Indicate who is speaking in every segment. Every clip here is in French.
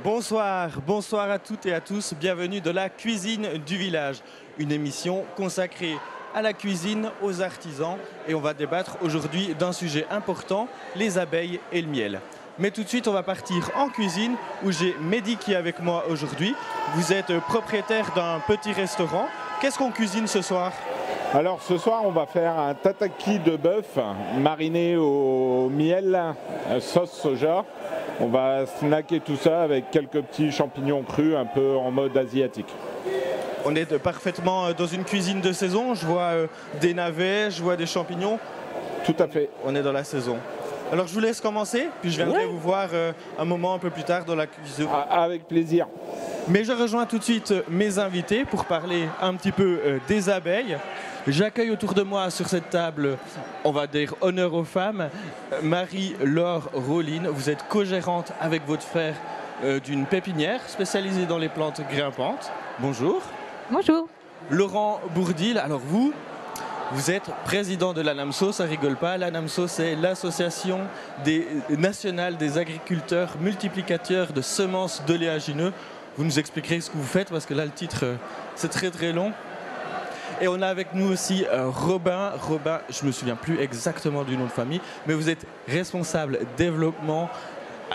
Speaker 1: Bonsoir, bonsoir à toutes et à tous, bienvenue dans la cuisine du village, une émission consacrée à la cuisine, aux artisans et on va débattre aujourd'hui d'un sujet important, les abeilles et le miel. Mais tout de suite on va partir en cuisine où j'ai Mehdi qui est avec moi aujourd'hui. Vous êtes propriétaire d'un petit restaurant, qu'est-ce qu'on cuisine ce soir ?
Speaker 2: Alors ce soir on va faire un tataki de bœuf mariné au miel, sauce soja. On va snacker tout ça avec quelques petits champignons crus un peu en mode asiatique.
Speaker 1: On est parfaitement dans une cuisine de saison, je vois des navets, je vois des champignons.
Speaker 2: Tout à fait.
Speaker 1: On est dans la saison. Alors je vous laisse commencer, puis je viendrai vous voir un moment un peu plus tard dans la cuisine.
Speaker 2: Avec plaisir.
Speaker 1: Mais je rejoins tout de suite mes invités pour parler un petit peu des abeilles. J'accueille autour de moi sur cette table, on va dire honneur aux femmes, Marie-Laure Rolline. Vous êtes co-gérante avec votre frère d'une pépinière spécialisée dans les plantes grimpantes. Bonjour.
Speaker 3: Bonjour.
Speaker 1: Laurent Bourdil, alors vous êtes président de l'ANAMSO, ça rigole pas. L'ANAMSO, c'est l'association nationale des agriculteurs multiplicateurs de semences d'oléagineux. Vous nous expliquerez ce que vous faites parce que là, le titre, c'est très très long. Et on a avec nous aussi Robin. Robin, je ne me souviens plus exactement du nom de famille, mais vous êtes responsable développement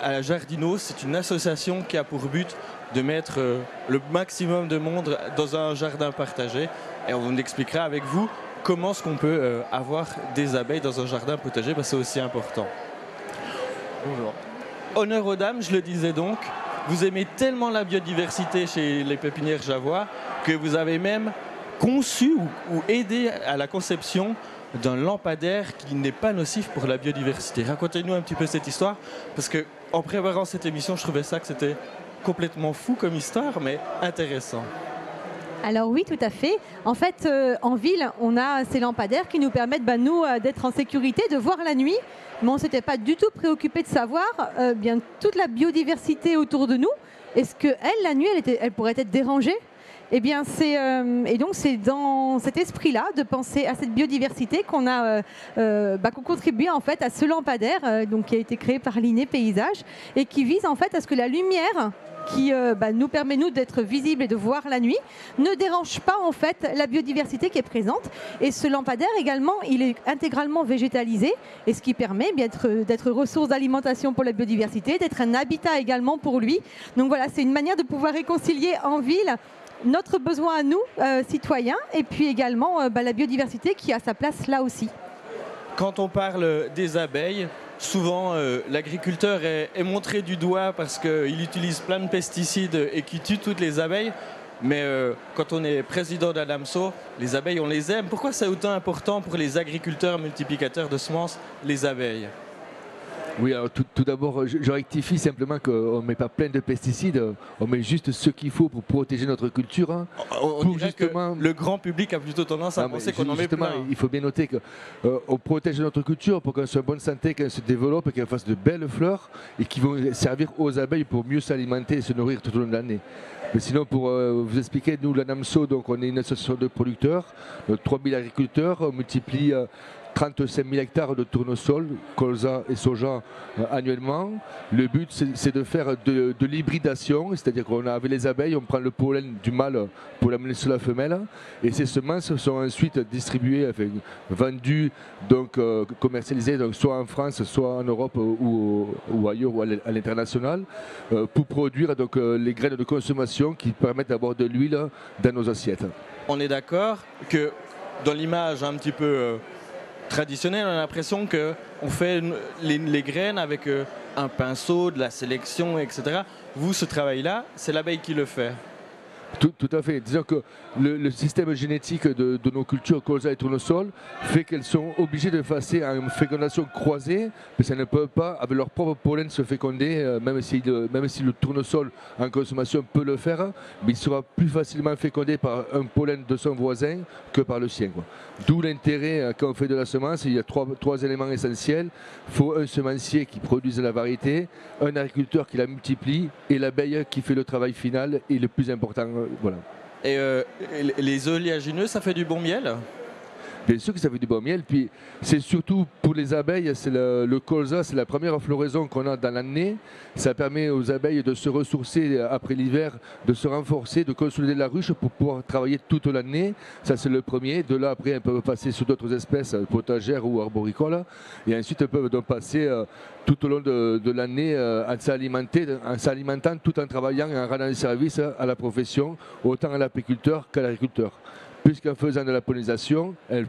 Speaker 1: à Jardino. C'est une association qui a pour but de mettre le maximum de monde dans un jardin partagé. Et on vous expliquera avec vous comment est-ce qu'on peut avoir des abeilles dans un jardin potager, parce que c'est aussi important. Bonjour. Honneur aux dames, je le disais donc. Vous aimez tellement la biodiversité chez les pépinières Javois que vous avez même conçu ou aidé à la conception d'un lampadaire qui n'est pas nocif pour la biodiversité. Racontez-nous un petit peu cette histoire, parce qu'en préparant cette émission, je trouvais ça que c'était complètement fou comme histoire, mais intéressant.
Speaker 3: Alors oui, tout à fait. En fait, en ville, on a ces lampadaires qui nous permettent, nous, d'être en sécurité, de voir la nuit. Mais on ne s'était pas du tout préoccupé de savoir bien toute la biodiversité autour de nous. Est-ce qu'elle, la nuit, elle pourrait être dérangée ? Eh bien, et donc c'est dans cet esprit-là de penser à cette biodiversité qu'on contribue en fait à ce lampadaire qui a été créé par l'INE Paysage et qui vise en fait à ce que la lumière qui nous permet nous d'être visibles et de voir la nuit ne dérange pas en fait la biodiversité qui est présente. Et ce lampadaire également, il est intégralement végétalisé et ce qui permet d'être ressource d'alimentation pour la biodiversité, d'être un habitat également pour lui. Donc voilà, c'est une manière de pouvoir réconcilier en ville notre besoin à nous, citoyens, et puis également la biodiversité qui a sa place là aussi.
Speaker 1: Quand on parle des abeilles, souvent l'agriculteur est montré du doigt parce qu'il utilise plein de pesticides et qui tue toutes les abeilles. Mais quand on est président d'ANAMSO, les abeilles, on les aime. Pourquoi c'est autant important pour les agriculteurs multiplicateurs de semences, les abeilles ?
Speaker 4: Oui, alors tout d'abord, je rectifie simplement qu'on ne met pas plein de pesticides, on met juste ce qu'il faut pour protéger notre culture. Hein,
Speaker 1: on dirait justement que le grand public a plutôt tendance à penser qu'on en met plein.
Speaker 4: Il faut bien noter qu'on protège notre culture pour qu'elle soit en bonne santé, qu'elle se développe, qu'elle fasse de belles fleurs et qui vont servir aux abeilles pour mieux s'alimenter et se nourrir tout au long de l'année. Mais sinon, pour vous expliquer, nous, l'ANAMSO, donc on est une association de producteurs, 3000 agriculteurs, on multiplie 35 000 hectares de tournesol, colza et soja annuellement. Le but, c'est de faire de l'hybridation, c'est-à-dire qu'on a avec les abeilles, on prend le pollen du mâle pour l'amener sur la femelle, et ces semences sont ensuite distribuées, vendues, donc commercialisées, donc soit en France, soit en Europe ou ailleurs, ou à l'international, pour produire donc les graines de consommation qui permettent d'avoir de l'huile dans nos assiettes.
Speaker 1: On est d'accord que dans l'image un petit peu traditionnelle, on a l'impression qu'on fait les graines avec un pinceau, de la sélection, etc. Vous, ce travail-là, c'est l'abeille qui le fait.
Speaker 4: Tout à fait. Disons que le système génétique de nos cultures, colza et tournesol, fait qu'elles sont obligées de passer à une fécondation croisée, mais ça ne peut pas, avec leur propre pollen, se féconder, même si le tournesol en consommation peut le faire, mais il sera plus facilement fécondé par un pollen de son voisin que par le sien. D'où l'intérêt, quand on fait de la semence, il y a trois éléments essentiels. Il faut un semencier qui produise la variété, un agriculteur qui la multiplie, et l'abeille qui fait le travail final et le plus important. Voilà.
Speaker 1: Et les oléagineux, ça fait du bon miel ?
Speaker 4: Bien sûr que ça fait du bon miel, puis c'est surtout pour les abeilles, c'est le colza, c'est la première floraison qu'on a dans l'année. Ça permet aux abeilles de se ressourcer après l'hiver, de se renforcer, de consolider la ruche pour pouvoir travailler toute l'année. Ça c'est le premier. De là après, elles peuvent passer sur d'autres espèces potagères ou arboricoles. Et ensuite, elles peuvent donc passer tout au long de l'année en s'alimentant tout en travaillant et en rendant des services à la profession, autant à l'apiculteur qu'à l'agriculteur. Puisqu'en faisant de la pollinisation, elles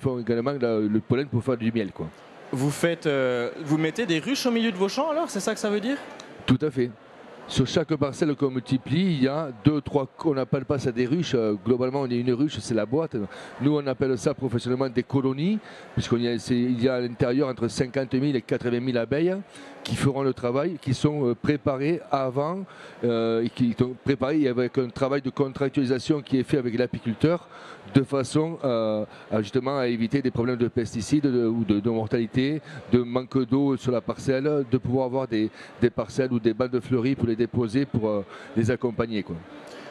Speaker 4: font également le pollen pour faire du miel, quoi.
Speaker 1: Vous mettez des ruches au milieu de vos champs alors, c'est ça que ça veut dire?
Speaker 4: Tout à fait. Sur chaque parcelle qu'on multiplie, il y a 2, 3, on n'appelle pas ça des ruches. Globalement, on a une ruche, c'est la boîte. Nous, on appelle ça professionnellement des colonies, puisqu'il y a à l'intérieur entre 50 000 et 80 000 abeilles qui feront le travail, qui sont préparées avant, qui sont préparées avec un travail de contractualisation qui est fait avec l'apiculteur, de façon justement à éviter des problèmes de pesticides ou de mortalité, de manque d'eau sur la parcelle, de pouvoir avoir des parcelles ou des bandes fleuries pour les déposer, pour les accompagner, quoi.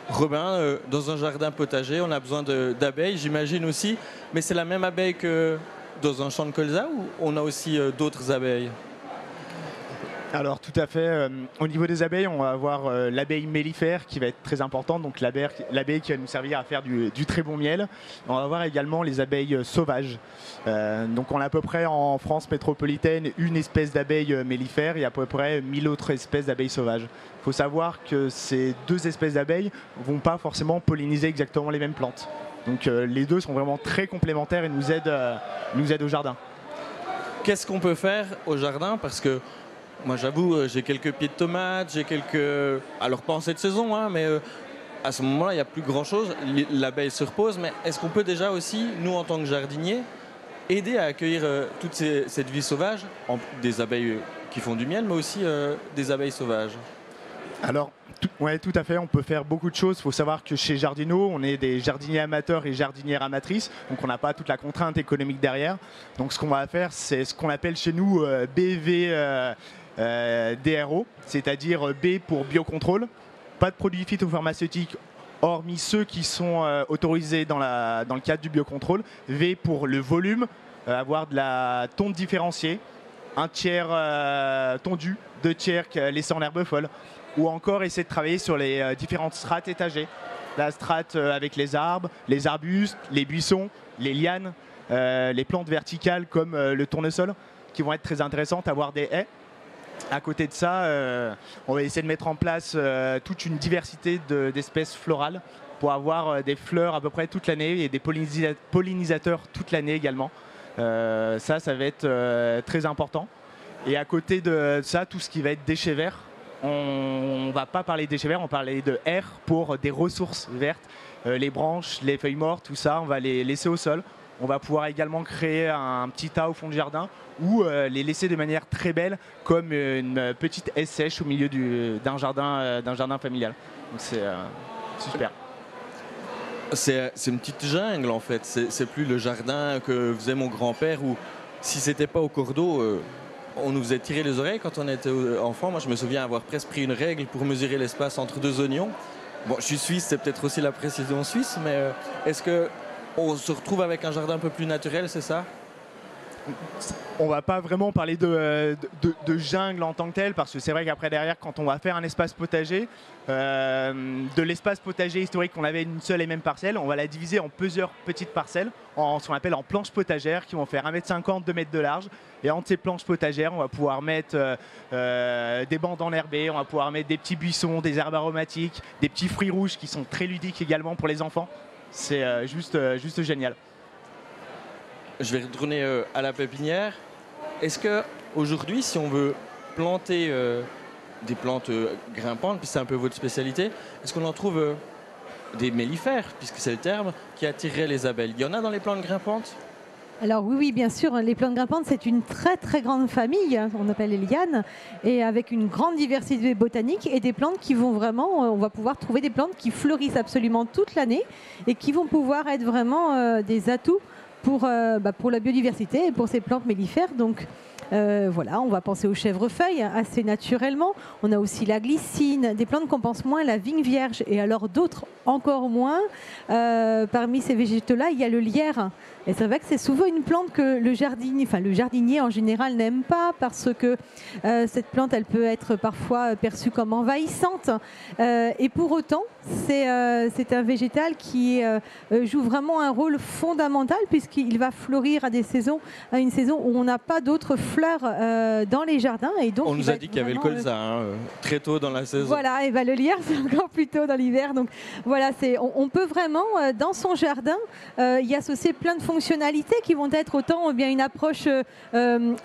Speaker 1: Robin, dans un jardin potager, on a besoin d'abeilles, j'imagine aussi, mais c'est la même abeille que dans un champ de colza ou on a aussi d'autres abeilles?
Speaker 5: Alors tout à fait, au niveau des abeilles, on va avoir l'abeille mellifère qui va être très importante, donc l'abeille qui va nous servir à faire du très bon miel. On va avoir également les abeilles sauvages. Donc on a à peu près en France métropolitaine une espèce d'abeille mellifère et à peu près 1000 autres espèces d'abeilles sauvages. Il faut savoir que ces deux espèces d'abeilles ne vont pas forcément polliniser exactement les mêmes plantes. Donc les deux sont vraiment très complémentaires et nous aident au jardin.
Speaker 1: Qu'est-ce qu'on peut faire au jardin? Parce que moi j'avoue, j'ai quelques pieds de tomates, alors pas en cette saison, hein, mais à ce moment-là il n'y a plus grand-chose, l'abeille se repose, mais est-ce qu'on peut déjà aussi, nous en tant que jardiniers, aider à accueillir toute cette vie sauvage, des abeilles qui font du miel, mais aussi des abeilles sauvages?
Speaker 5: Alors, tout à fait, on peut faire beaucoup de choses. Il faut savoir que chez Jardinot, on est des jardiniers amateurs et jardinières amatrices, donc on n'a pas toute la contrainte économique derrière. Donc ce qu'on va faire, c'est ce qu'on appelle chez nous BV DRO, c'est-à-dire B pour biocontrôle. Pas de produits phytopharmaceutiques, hormis ceux qui sont autorisés dans le cadre du biocontrôle. V pour le volume, avoir de la tonte différenciée, un tiers tondu, 2 tiers laissant l'herbe folle. Ou encore essayer de travailler sur les différentes strates étagées. La strate avec les arbres, les arbustes, les buissons, les lianes, les plantes verticales comme le tournesol, qui vont être très intéressantes, avoir des haies. À côté de ça, on va essayer de mettre en place toute une diversité d'espèces florales pour avoir des fleurs à peu près toute l'année et des pollinisateurs toute l'année également. Ça va être très important. Et à côté de ça, tout ce qui va être déchets verts, on ne va pas parler de déchets verts, on va parler de R pour des ressources vertes. Les branches, les feuilles mortes, tout ça, on va les laisser au sol. On va pouvoir également créer un petit tas au fond du jardin ou les laisser de manière très belle comme une petite haie sèche au milieu d'un jardin familial. Donc c'est super.
Speaker 1: C'est une petite jungle en fait, c'est plus le jardin que faisait mon grand-père où si c'était pas au cours d'eau, on nous faisait tirer les oreilles quand on était enfant. Moi je me souviens avoir presque pris une règle pour mesurer l'espace entre 2 oignons. Bon, je suis suisse, c'est peut-être aussi la précision suisse, mais est-ce qu'on se retrouve avec un jardin un peu plus naturel, c'est ça ?
Speaker 5: On va pas vraiment parler de jungle en tant que tel, parce que c'est vrai qu'après derrière, quand on va faire un espace potager, de l'espace potager historique qu'on avait une seule et même parcelle, on va la diviser en plusieurs petites parcelles, en ce qu'on appelle en planches potagères, qui vont faire 1,50 m, 2 mètres de large. Et entre ces planches potagères, on va pouvoir mettre des bandes enherbées, on va pouvoir mettre des petits buissons, des herbes aromatiques, des petits fruits rouges qui sont très ludiques également pour les enfants. C'est juste génial.
Speaker 1: Je vais retourner à la pépinière. Est-ce qu'aujourd'hui, si on veut planter des plantes grimpantes, puis c'est un peu votre spécialité, est-ce qu'on en trouve des mellifères, puisque c'est le terme, qui attireraient les abeilles? Il y en a dans les plantes grimpantes?
Speaker 3: Alors oui, bien sûr, les plantes grimpantes, c'est une très très grande famille, on appelle les lianes, et avec une grande diversité botanique et des plantes qui vont vraiment, on va pouvoir trouver des plantes qui fleurissent absolument toute l'année et qui vont pouvoir être vraiment des atouts pour la biodiversité et pour ces plantes mellifères. Donc Voilà, on va penser aux chèvrefeuilles assez naturellement. On a aussi la glycine, des plantes qu'on pense moins, la vigne vierge, et alors d'autres encore moins. Parmi ces végétaux-là, il y a le lierre. Et c'est vrai que c'est souvent une plante que le jardinier en général n'aime pas parce que cette plante, elle peut être parfois perçue comme envahissante. Et pour autant, c'est un végétal qui joue vraiment un rôle fondamental puisqu'il va fleurir à une saison où on n'a pas d'autres fleurs dans les jardins. Et donc,
Speaker 1: on nous a dit qu'il y avait le colza très tôt dans la saison.
Speaker 3: Voilà, et le lierre, c'est encore plus tôt dans l'hiver. Donc voilà, on peut vraiment, dans son jardin, y associer plein de fonctionnalités qui vont être autant bien une approche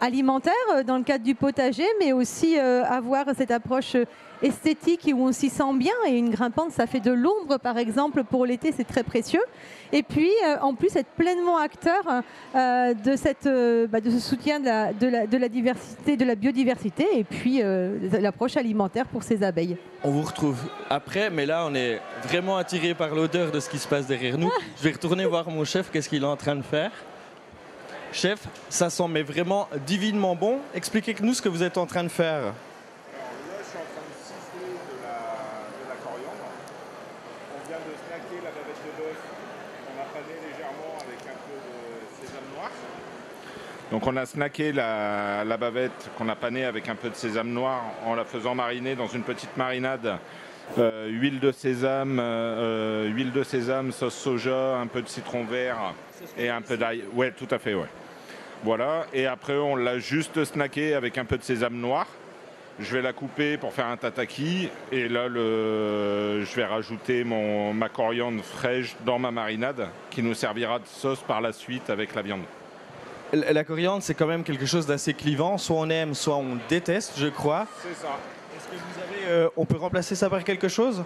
Speaker 3: alimentaire dans le cadre du potager, mais aussi avoir cette approche esthétique où on s'y sent bien. Et une grimpante, ça fait de l'ombre, par exemple, pour l'été, c'est très précieux. Et puis, en plus, être pleinement acteur de ce soutien de la diversité, de la biodiversité, et puis l'approche alimentaire pour ces abeilles.
Speaker 1: On vous retrouve après, mais là, on est vraiment attiré par l'odeur de ce qui se passe derrière nous. Je vais retourner voir mon chef, qu'est-ce qu'il est en train de faire. Chef, ça sent mais vraiment divinement bon. Expliquez-nous ce que vous êtes en train de faire.
Speaker 2: Donc on a snacké la bavette qu'on a panée avec un peu de sésame noir en la faisant mariner dans une petite marinade. Huile de sésame, sauce soja, un peu de citron vert et un peu d'ail. Ouais, tout à fait, ouais. Voilà, et après on l'a juste snacké avec un peu de sésame noir. Je vais la couper pour faire un tataki et là je vais rajouter ma coriandre fraîche dans ma marinade qui nous servira de sauce par la suite avec la viande.
Speaker 1: La coriandre, c'est quand même quelque chose d'assez clivant. Soit on aime, soit on déteste, je crois.
Speaker 2: C'est ça.
Speaker 1: Est-ce que vous avez, on peut remplacer ça par quelque chose ?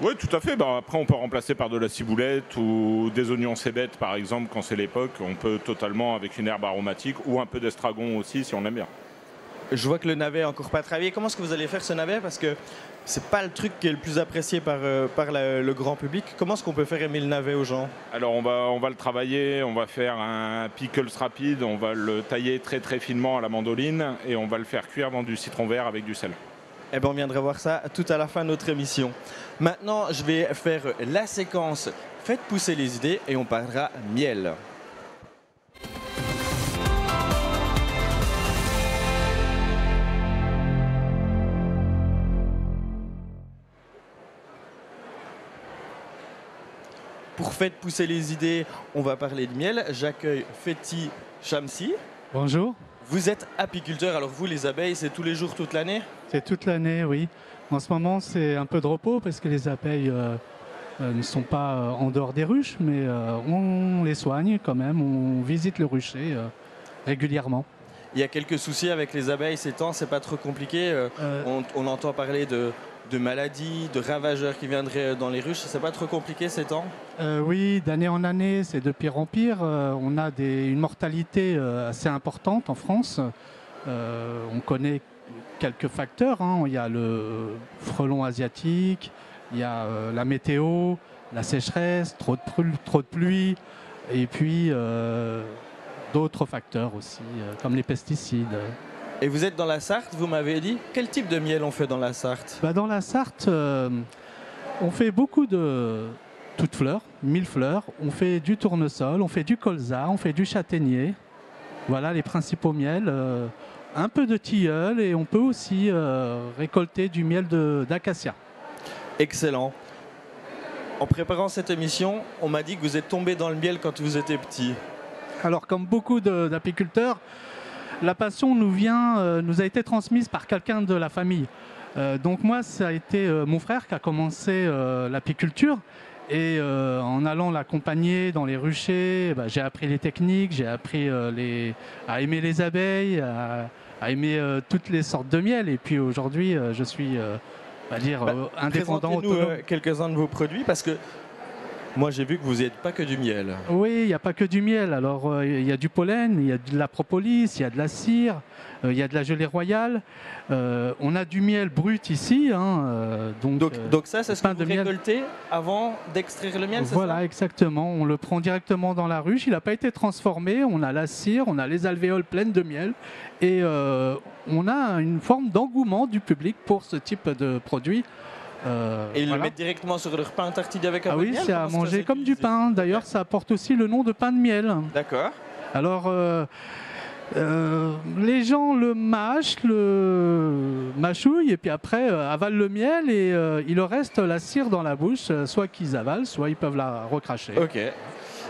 Speaker 2: Oui, tout à fait. Après, on peut remplacer par de la ciboulette ou des oignons cébettes, par exemple, quand c'est l'époque. On peut totalement avec une herbe aromatique ou un peu d'estragon aussi, si on aime bien.
Speaker 1: Je vois que le navet n'est encore pas travaillé. Comment est-ce que vous allez faire ce navet ? Parce que c'est pas le truc qui est le plus apprécié par le grand public. Comment est-ce qu'on peut faire aimer le navet aux gens ?
Speaker 2: Alors on va le travailler, on va faire un pickles rapide, on va le tailler très très finement à la mandoline et on va le faire cuire dans du citron vert avec du sel.
Speaker 1: Eh bien, on viendra voir ça tout à la fin de notre émission. Maintenant, je vais faire la séquence « Faites pousser les idées » et on parlera miel. Pour Faites pousser les idées, on va parler de miel. J'accueille Fethi Shamsi.
Speaker 6: Bonjour.
Speaker 1: Vous êtes apiculteur, alors vous, les abeilles, c'est tous les jours, toute l'année ?
Speaker 6: C'est toute l'année, oui. En ce moment, c'est un peu de repos parce que les abeilles ne sont pas en dehors des ruches, mais on les soigne quand même, on visite le rucher régulièrement.
Speaker 1: Il y a quelques soucis avec les abeilles ces temps, c'est pas trop compliqué. On entend parler de maladies, de ravageurs qui viendraient dans les ruches, c'est pas trop compliqué ces temps ?
Speaker 6: Oui, d'année en année, c'est de pire en pire. On a une mortalité assez importante en France. On connaît quelques facteurs, hein. Il y a le frelon asiatique, il y a la météo, la sécheresse, trop de pluie, et puis d'autres facteurs aussi, comme les pesticides.
Speaker 1: Et vous êtes dans la Sarthe, vous m'avez dit. Quel type de miel on fait dans la Sarthe ?
Speaker 6: Dans la Sarthe, on fait beaucoup de toutes fleurs, 1000 fleurs. On fait du tournesol, on fait du colza, on fait du châtaignier. Voilà les principaux miels. Un peu de tilleul et on peut aussi récolter du miel d'acacia.
Speaker 1: Excellent. En préparant cette émission, on m'a dit que vous êtes tombé dans le miel quand vous étiez petit.
Speaker 6: Alors, comme beaucoup d'apiculteurs, la passion nous a été transmise par quelqu'un de la famille. Donc moi, ça a été mon frère qui a commencé l'apiculture. Et en allant l'accompagner dans les ruchers, j'ai appris les techniques, j'ai appris à aimer les abeilles, à aimer toutes les sortes de miel. Et puis aujourd'hui, je suis indépendant, autonome.
Speaker 1: Présentez-nous quelques-uns de vos produits, parce que Moi, j'ai vu que vous n'êtes pas que du miel.
Speaker 6: Oui, il n'y a pas que du miel. Alors, il y a du pollen, il y a de la propolis, il y a de la cire, il y a de la gelée royale. On a du miel brut ici.
Speaker 1: Donc ça, c'est ce que
Speaker 6: pain
Speaker 1: vous
Speaker 6: de miel.
Speaker 1: récoltez avant d'extraire le miel, c'est
Speaker 6: Voilà,
Speaker 1: ça?
Speaker 6: exactement. On le prend directement dans la ruche. Il n'a pas été transformé. On a la cire, on a les alvéoles pleines de miel. Et on a une forme d'engouement du public pour ce type de produit.
Speaker 1: Et ils
Speaker 6: Voilà.
Speaker 1: le mettent directement sur leur pain tartiné avec un
Speaker 6: Ah
Speaker 1: peu de
Speaker 6: oui,
Speaker 1: miel?
Speaker 6: c'est à
Speaker 1: Comment ça
Speaker 6: manger
Speaker 1: se
Speaker 6: comme du
Speaker 1: utilise?
Speaker 6: pain. D'ailleurs, ça porte aussi le nom de pain de miel.
Speaker 1: D'accord.
Speaker 6: Alors, les gens le mâchent, le mâchouillent, et puis après avalent le miel, et il leur reste la cire dans la bouche, soit qu'ils avalent, soit ils peuvent la recracher.
Speaker 1: Ok.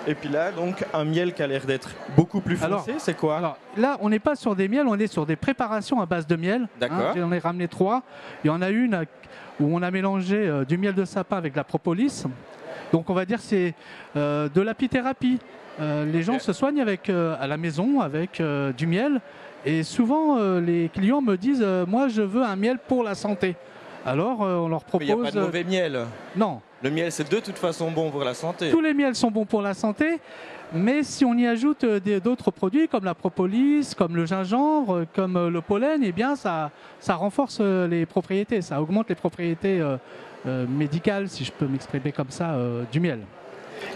Speaker 1: Et puis là, donc, un miel qui a l'air d'être beaucoup plus foncé, c'est quoi?
Speaker 6: Alors là, on n'est pas sur des miels, on est sur des préparations à base de miel.
Speaker 1: D'accord.
Speaker 6: J'en ai ramené 3. Il y en a une où on a mélangé du miel de sapin avec de la propolis. Donc on va dire que c'est de l'apithérapie. Les gens
Speaker 1: Ok.
Speaker 6: se soignent à la maison avec du miel. Et souvent, les clients me disent moi, je veux un miel pour la santé. Alors, on leur
Speaker 1: Mais il n'y a pas
Speaker 6: propose...
Speaker 1: de mauvais miel.
Speaker 6: Non,
Speaker 1: Le miel, c'est de toute façon bon pour la santé.
Speaker 6: tous les miels sont bons pour la santé, mais si on y ajoute d'autres produits comme la propolis, comme le gingembre, comme le pollen, eh bien ça renforce les propriétés, ça augmente les propriétés médicales, si je peux m'exprimer comme ça, du miel.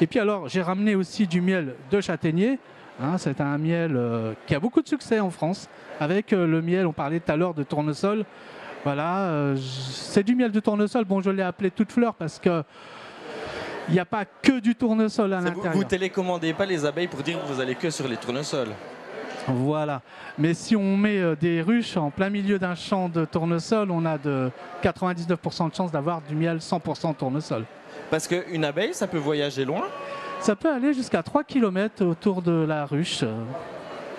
Speaker 6: Et puis alors, j'ai ramené aussi du miel de châtaignier. C'est un miel qui a beaucoup de succès en France, avec le miel, on parlait tout à l'heure de tournesol. Voilà, c'est du miel de tournesol. Bon, je l'ai appelé toute fleur parce que il n'y a pas que du tournesol à l'intérieur.
Speaker 1: Vous télécommandez pas les abeilles pour dire que vous allez que sur les tournesols.
Speaker 6: Voilà. Mais si on met des ruches en plein milieu d'un champ de tournesol, on a de 99% de chance d'avoir du miel 100% tournesol.
Speaker 1: Parce qu'une abeille, ça peut voyager loin.
Speaker 6: Ça peut aller jusqu'à 3 km autour de la ruche.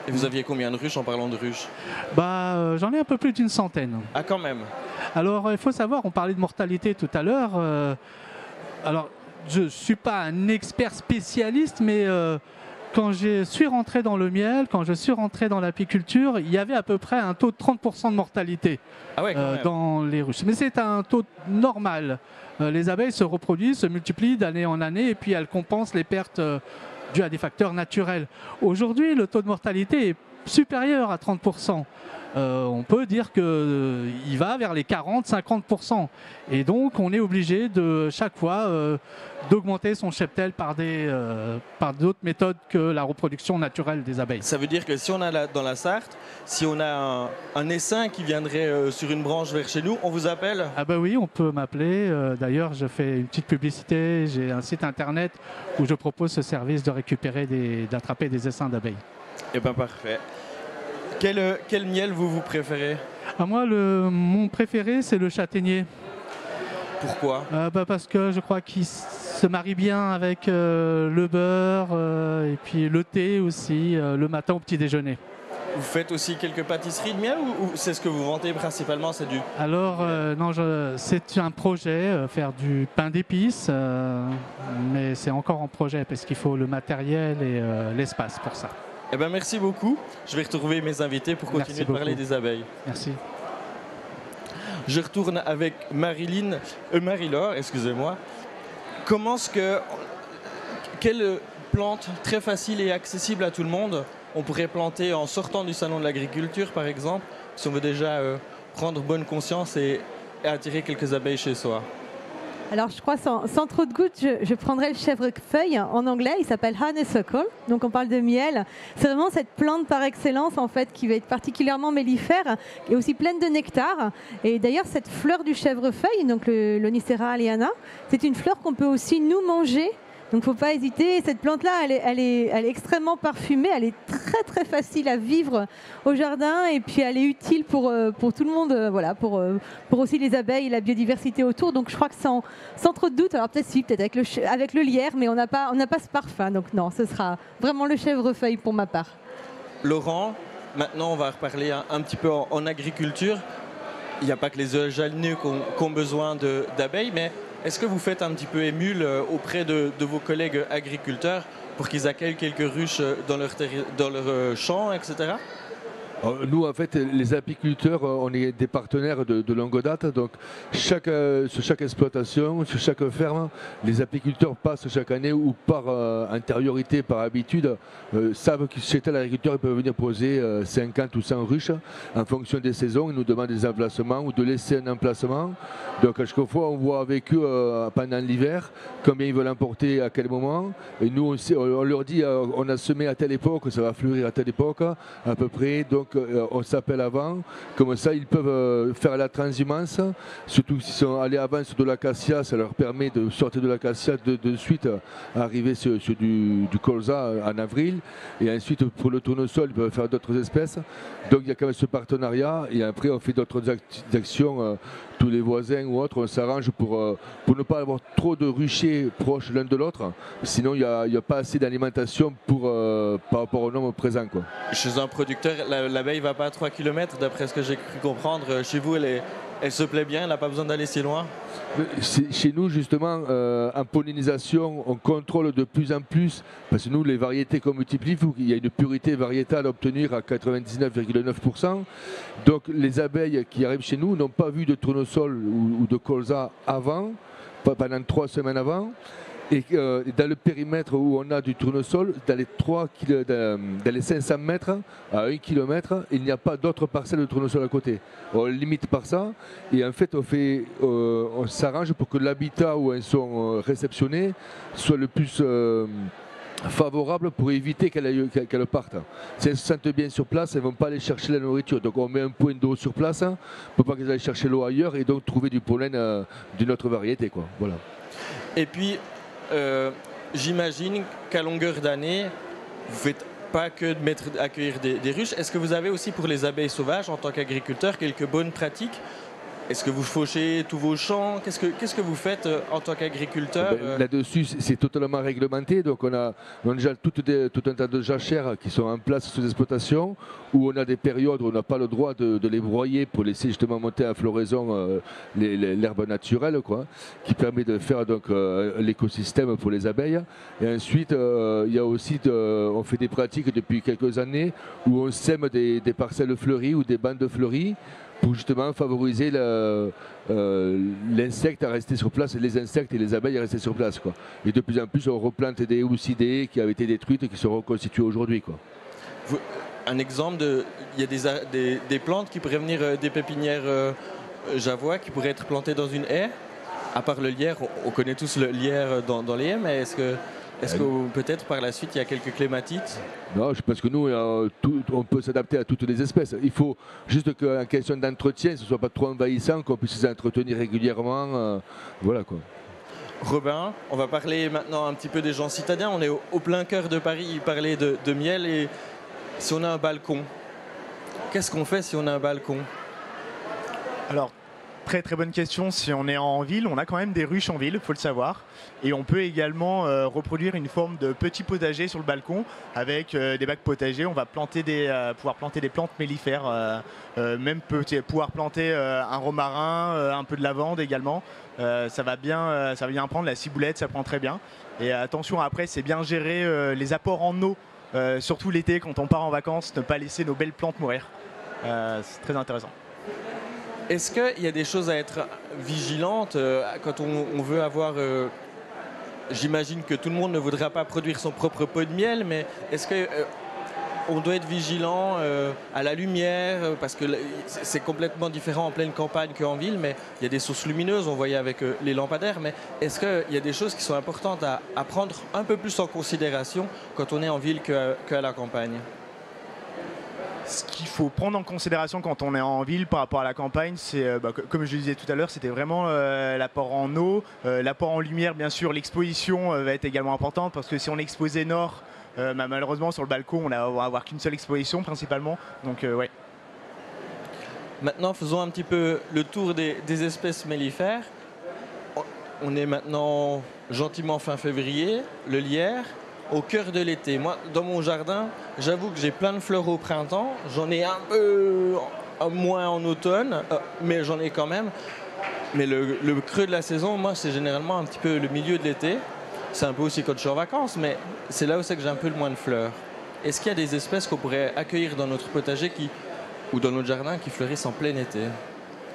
Speaker 1: Et vous aviez combien de ruches en parlant de ruches?
Speaker 6: J'en ai un peu plus d'une centaine.
Speaker 1: Ah, quand même.
Speaker 6: Alors, il faut savoir, on parlait de mortalité tout à l'heure. Alors, je ne suis pas un expert spécialiste, mais quand je suis rentré dans le miel, quand je suis rentré dans l'apiculture, il y avait à peu près un taux de 30% de mortalité
Speaker 1: Ah ouais, quand même.
Speaker 6: dans les ruches. Mais c'est un taux normal. Les abeilles se reproduisent, se multiplient d'année en année, et puis elles compensent les pertes dues à des facteurs naturels. Aujourd'hui, le taux de mortalité est supérieur à 30%. On peut dire qu'il va vers les 40-50%. Et donc, on est obligé de chaque fois d'augmenter son cheptel par d'autres méthodes que la reproduction naturelle des abeilles.
Speaker 1: Ça veut dire que si on a dans la Sarthe, si on a un essaim qui viendrait sur une branche vers chez nous, on vous appelle?
Speaker 6: Ah bah oui, on peut m'appeler. D'ailleurs, je fais une petite publicité. J'ai un site internet où je propose ce service de récupérer, d'attraper des essaims d'abeilles.
Speaker 1: Eh bien, parfait. Quel miel vous préférez?
Speaker 6: Moi, mon préféré, c'est le châtaignier.
Speaker 1: Pourquoi?
Speaker 6: Parce que je crois qu'il se marie bien avec le beurre et puis le thé aussi, le matin au petit déjeuner.
Speaker 1: Vous faites aussi quelques pâtisseries de miel ou c'est ce que vous vendez principalement? C'est du...
Speaker 6: Alors, non, c'est un projet, faire du pain d'épices, mais c'est encore en projet parce qu'il faut le matériel et l'espace pour ça.
Speaker 1: Eh ben, merci beaucoup. Je vais retrouver mes invités pour continuer
Speaker 6: Merci
Speaker 1: de parler
Speaker 6: beaucoup.
Speaker 1: des abeilles.
Speaker 6: Merci.
Speaker 1: Je retourne avec Marie-Laure, excusez-moi. Quelle plante très facile et accessible à tout le monde on pourrait planter en sortant du salon de l'agriculture, par exemple, si on veut déjà prendre bonne conscience et attirer quelques abeilles chez soi?
Speaker 3: Alors, je crois, sans trop de goût, je prendrais le chèvrefeuille en anglais. Il s'appelle honeysuckle. Donc, on parle de miel. C'est vraiment cette plante par excellence, en fait, qui va être particulièrement mellifère et aussi pleine de nectar. Et d'ailleurs, cette fleur du chèvrefeuille, donc l'Onicera aliana, c'est une fleur qu'on peut aussi nous manger. Donc, il ne faut pas hésiter. Cette plante-là, elle est extrêmement parfumée. Elle est très, très facile à vivre au jardin. Et puis, elle est utile pour tout le monde. Voilà, pour aussi les abeilles et la biodiversité autour. Donc, je crois que sans trop de doute, alors peut-être avec le lierre, mais on n'a pas ce parfum. Donc, non, ce sera vraiment le chèvrefeuille pour ma part.
Speaker 1: Laurent, maintenant, on va reparler un petit peu en agriculture. Il n'y a pas que les jardiniers qui ont besoin d'abeilles, mais est-ce que vous faites un petit peu émule auprès de vos collègues agriculteurs pour qu'ils accueillent quelques ruches dans leur champ, etc.?
Speaker 4: Nous, en fait, les apiculteurs, on est des partenaires de longue date. Donc, sur chaque exploitation, sur chaque ferme, les apiculteurs passent chaque année ou par antériorité, par habitude, savent que chez tel agriculteur, ils peuvent venir poser 50 ou 100 ruches en fonction des saisons. Ils nous demandent des emplacements ou de laisser un emplacement. Donc, à chaque fois, on voit avec eux pendant l'hiver combien ils veulent emporter, à quel moment. Et nous, on leur dit, on a semé à telle époque, ça va fleurir à telle époque, à peu près. Donc, on s'appelle avant, comme ça ils peuvent faire la transhumance, surtout s'ils sont allés avant sur de l'acacia, ça leur permet de sortir de l'acacia de suite, arriver sur du colza en avril, et ensuite pour le tournesol ils peuvent faire d'autres espèces. Donc il y a quand même ce partenariat, et après on fait d'autres actions, tous les voisins ou autres, on s'arrange pour ne pas avoir trop de ruchers proches l'un de l'autre, sinon il n'y a pas assez d'alimentation par rapport au nombre présent, quoi.
Speaker 1: Chez un producteur, l'abeille va pas à 3 km, d'après ce que j'ai cru comprendre. Chez vous, elle se plaît bien, elle n'a pas besoin d'aller si loin.
Speaker 4: Chez nous, justement, en pollinisation, on contrôle de plus en plus, parce que nous, les variétés qu'on multiplie, il y a une purité variétale à obtenir à 99,9%. Donc les abeilles qui arrivent chez nous n'ont pas vu de tournesol ou de colza avant, pas pendant 3 semaines avant. Et dans le périmètre où on a du tournesol, dans les 500 mètres à 1 km, il n'y a pas d'autres parcelles de tournesol à côté. On limite par ça, et en fait on s'arrange pour que l'habitat où elles sont réceptionnées soit le plus favorable pour éviter qu'elles partent. Si elles se sentent bien sur place, elles ne vont pas aller chercher la nourriture. Donc on met un point d'eau sur place pour pas qu'elles aillent chercher l'eau ailleurs et donc trouver du pollen d'une autre variété, quoi. Voilà.
Speaker 1: Et puis, j'imagine qu'à longueur d'année, vous ne faites pas que accueillir des ruches. Est-ce que vous avez aussi pour les abeilles sauvages, en tant qu'agriculteur, quelques bonnes pratiques? Est-ce que vous fauchez tous vos champs? Qu'est-ce que vous faites en tant qu'agriculteur?
Speaker 4: Là-dessus, c'est totalement réglementé. Donc on a déjà tout un tas de jachères qui sont en place sous exploitation, où on a des périodes où on n'a pas le droit de les broyer pour laisser justement monter à floraison l'herbe naturelle, quoi, qui permet de faire donc l'écosystème pour les abeilles. Et ensuite, il y a aussi, on fait des pratiques depuis quelques années où on sème des parcelles fleuries ou des bandes fleuries, pour justement favoriser l'insecte à rester sur place, les insectes et les abeilles à rester sur place, quoi. Et de plus en plus, on replante des houssidées qui avaient été détruites et qui se reconstituent aujourd'hui, quoi.
Speaker 1: Un exemple, il y a des plantes qui pourraient venir des pépinières javois qui pourraient être plantées dans une haie. À part le lierre, on connaît tous le lierre dans les haies, mais est-ce que peut-être par la suite il y a quelques clématites?
Speaker 4: Non, je pense que nous, on peut s'adapter à toutes les espèces. Il faut juste qu'en question d'entretien, ce ne soit pas trop envahissant, qu'on puisse les entretenir régulièrement. Voilà, quoi.
Speaker 1: Robin, on va parler maintenant un petit peu des gens citadins. On est au plein cœur de Paris, parler de miel. Et si on a un balcon, qu'est-ce qu'on fait si on a un balcon?
Speaker 5: Alors, très très bonne question. Si on est en ville, on a quand même des ruches en ville, il faut le savoir. Et on peut également reproduire une forme de petit potager sur le balcon avec des bacs potagers. On va pouvoir planter des plantes mellifères, même pouvoir planter un romarin, un peu de lavande également. Ça va bien prendre, la ciboulette, ça prend très bien. Et attention, après, c'est bien gérer les apports en eau, surtout l'été quand on part en vacances, ne pas laisser nos belles plantes mourir. C'est très intéressant.
Speaker 1: Est-ce qu'il y a des choses à être vigilantes quand on veut avoir... J'imagine que tout le monde ne voudra pas produire son propre pot de miel, mais est-ce qu'on doit être vigilant à la lumière? Parce que c'est complètement différent en pleine campagne qu'en ville, mais il y a des sources lumineuses, on voyait avec les lampadaires. Mais est-ce qu'il y a des choses qui sont importantes à prendre un peu plus en considération quand on est en ville qu'à la campagne?
Speaker 5: Ce qu'il faut prendre en considération quand on est en ville par rapport à la campagne, c'est, comme je le disais tout à l'heure, c'était vraiment l'apport en eau, l'apport en lumière, bien sûr. L'exposition va être également importante parce que si on est exposé nord, malheureusement sur le balcon, on va avoir qu'une seule exposition principalement. Donc, ouais.
Speaker 1: Maintenant, faisons un petit peu le tour des espèces mellifères. On est maintenant gentiment fin février, le lierre. Au cœur de l'été. Moi, dans mon jardin, j'avoue que j'ai plein de fleurs au printemps. J'en ai un peu moins en automne, mais j'en ai quand même. Mais le creux de la saison, moi, c'est généralement un petit peu le milieu de l'été. C'est un peu aussi quand je suis en vacances, mais c'est là où c'est que j'ai un peu le moins de fleurs. Est-ce qu'il y a des espèces qu'on pourrait accueillir dans notre potager qui ou dans notre jardin qui fleurissent en plein été?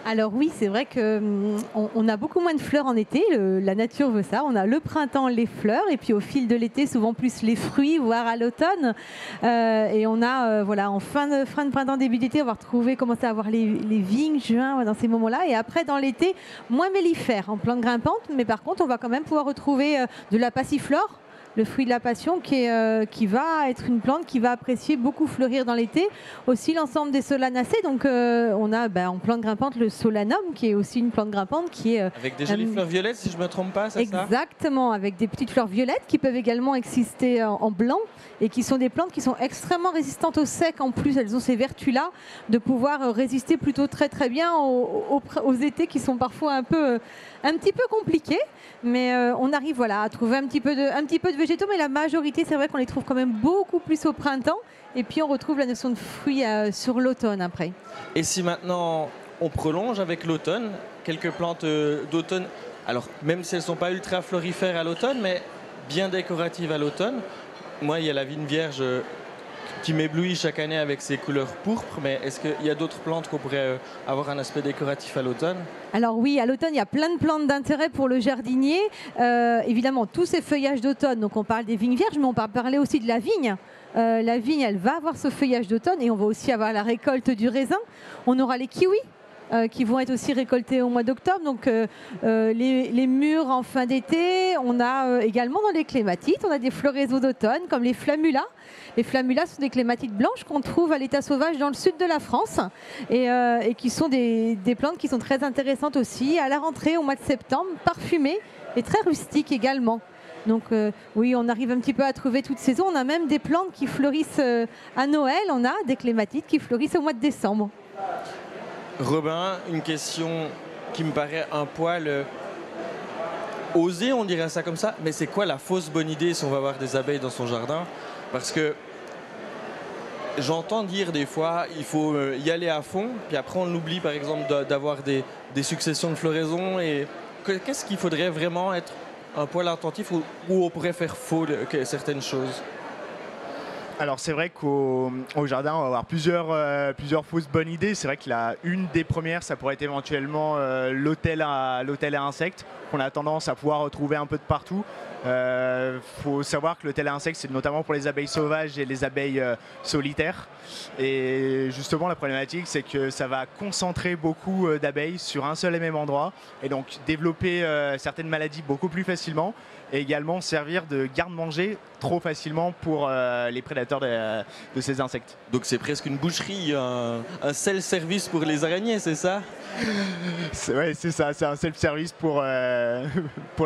Speaker 3: Alors oui, c'est vrai qu'on a beaucoup moins de fleurs en été, la nature veut ça. On a le printemps, les fleurs, et puis au fil de l'été, souvent plus les fruits, voire à l'automne. Et on a, voilà, en fin de printemps, début d'été, on va commencer à avoir les vignes, juin, dans ces moments-là. Et après, dans l'été, moins mellifères, en plantes grimpantes, mais par contre, on va quand même pouvoir retrouver de la passiflore, le fruit de la passion qui va être une plante qui va apprécier beaucoup fleurir dans l'été. Aussi l'ensemble des solanacées. Donc on a en plante grimpante le solanum qui est aussi une plante grimpante qui est...
Speaker 1: Avec des jolies fleurs violettes si je ne me trompe pas, c'est ça?
Speaker 3: Exactement, avec des petites fleurs violettes qui peuvent également exister en blanc et qui sont des plantes qui sont extrêmement résistantes au sec. En plus, elles ont ces vertus-là de pouvoir résister plutôt très très bien aux étés qui sont parfois un petit peu compliqués. Mais on arrive à trouver un petit peu de végétaux, mais la majorité, c'est vrai qu'on les trouve quand même beaucoup plus au printemps. Et puis on retrouve la notion de fruits sur l'automne après.
Speaker 1: Et si maintenant on prolonge avec l'automne, quelques plantes d'automne, alors même si elles ne sont pas ultra florifères à l'automne, mais bien décoratives à l'automne. Moi, il y a la vigne vierge qui m'éblouit chaque année avec ses couleurs pourpres, mais est-ce qu'il y a d'autres plantes qu'on pourrait avoir un aspect décoratif à l'automne?
Speaker 3: Alors oui, à l'automne, il y a plein de plantes d'intérêt pour le jardinier. Évidemment, tous ces feuillages d'automne, donc on parle des vignes vierges, mais on peut parler aussi de la vigne. La vigne, elle va avoir ce feuillage d'automne et on va aussi avoir la récolte du raisin. On aura les kiwis. Qui vont être aussi récoltés au mois d'octobre. Donc les mûres en fin d'été. On a également dans les clématites, on a des floraisons d'automne comme les flammulas. Les flammulas sont des clématites blanches qu'on trouve à l'état sauvage dans le sud de la France et qui sont des plantes qui sont très intéressantes aussi à la rentrée au mois de septembre, parfumées et très rustiques également. Donc oui, on arrive un petit peu à trouver toute saison. On a même des plantes qui fleurissent à Noël. On a des clématites qui fleurissent au mois de décembre.
Speaker 1: Robin, une question qui me paraît un poil osée, on dirait ça comme ça, mais c'est quoi la fausse bonne idée si on va avoir des abeilles dans son jardin? Parce que j'entends dire des fois, il faut y aller à fond, puis après on oublie par exemple d'avoir des successions de floraison. Et qu'est-ce qu'il faudrait vraiment être un poil attentif où on pourrait faire faux certaines choses?
Speaker 5: Alors c'est vrai qu'au jardin, on va avoir plusieurs fausses bonnes idées. C'est vrai que une des premières, ça pourrait être éventuellement l'hôtel à insectes, qu'on a tendance à pouvoir retrouver un peu de partout. Faut savoir que l'hôtel à insectes, c'est notamment pour les abeilles sauvages et les abeilles solitaires. Et justement, la problématique, c'est que ça va concentrer beaucoup d'abeilles sur un seul et même endroit, et donc développer certaines maladies beaucoup plus facilement, et également servir de garde-manger trop facilement pour les prédateurs de ces insectes.
Speaker 1: Donc c'est presque une boucherie, un self-service pour les araignées, c'est ça?
Speaker 5: Ouais, c'est ça, c'est un self-service pour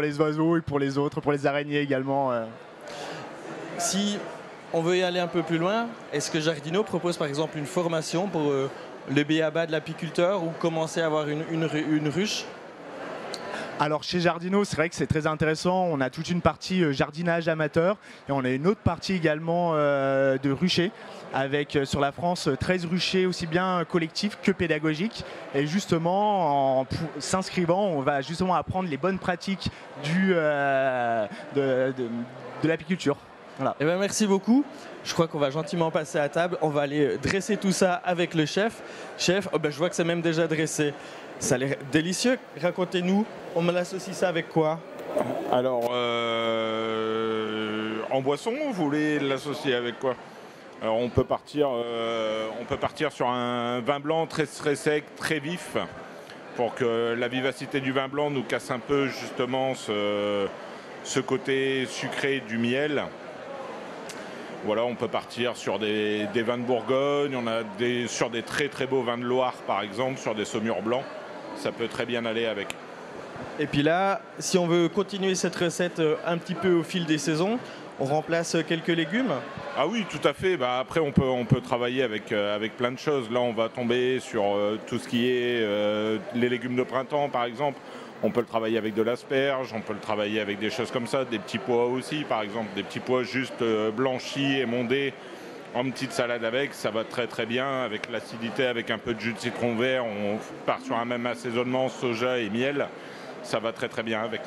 Speaker 5: les oiseaux et pour les autres, pour les araignées également.
Speaker 1: Si on veut y aller un peu plus loin, est-ce que Jardinot propose par exemple une formation pour le b.a.-ba de l'apiculteur ou commencer à avoir une ruche?
Speaker 5: Alors chez Jardinot, c'est vrai que c'est très intéressant. On a toute une partie jardinage amateur et on a une autre partie également de ruchers avec sur la France 13 ruchers aussi bien collectifs que pédagogiques. Et justement, en s'inscrivant, on va justement apprendre les bonnes pratiques de l'apiculture. Voilà.
Speaker 1: Eh ben, merci beaucoup. Je crois qu'on va gentiment passer à table. On va aller dresser tout ça avec le chef. Chef, je vois que c'est même déjà dressé. Ça a l'air délicieux. Racontez-nous, on me l'associe ça avec quoi?
Speaker 2: Alors, en boisson, vous voulez l'associer avec quoi? Alors, on peut partir sur un vin blanc très sec, très vif, pour que la vivacité du vin blanc nous casse un peu justement ce côté sucré du miel. Voilà, on peut partir sur des vins de Bourgogne, on a sur des très très beaux vins de Loire par exemple, sur des saumures blancs. Ça peut très bien aller avec.
Speaker 1: Et puis là, si on veut continuer cette recette un petit peu au fil des saisons, on remplace quelques légumes?
Speaker 2: Ah oui, tout à fait. Après, on peut travailler avec plein de choses. Là, on va tomber sur tout ce qui est les légumes de printemps, par exemple. On peut le travailler avec de l'asperge, on peut le travailler avec des choses comme ça, des petits pois aussi, par exemple. Des petits pois juste blanchis, émondés, en petite salade avec, ça va très très bien. Avec l'acidité, avec un peu de jus de citron vert, on part sur un même assaisonnement, soja et miel. Ça va très très bien avec.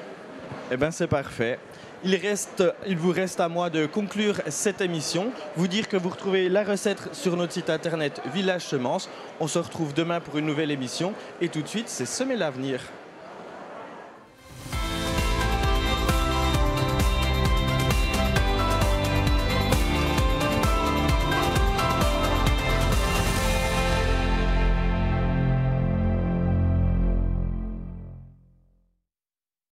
Speaker 1: Eh bien, c'est parfait. Il vous reste à moi de conclure cette émission, vous dire que vous retrouvez la recette sur notre site internet Village Semences. On se retrouve demain pour une nouvelle émission et tout de suite, c'est Semer l'avenir.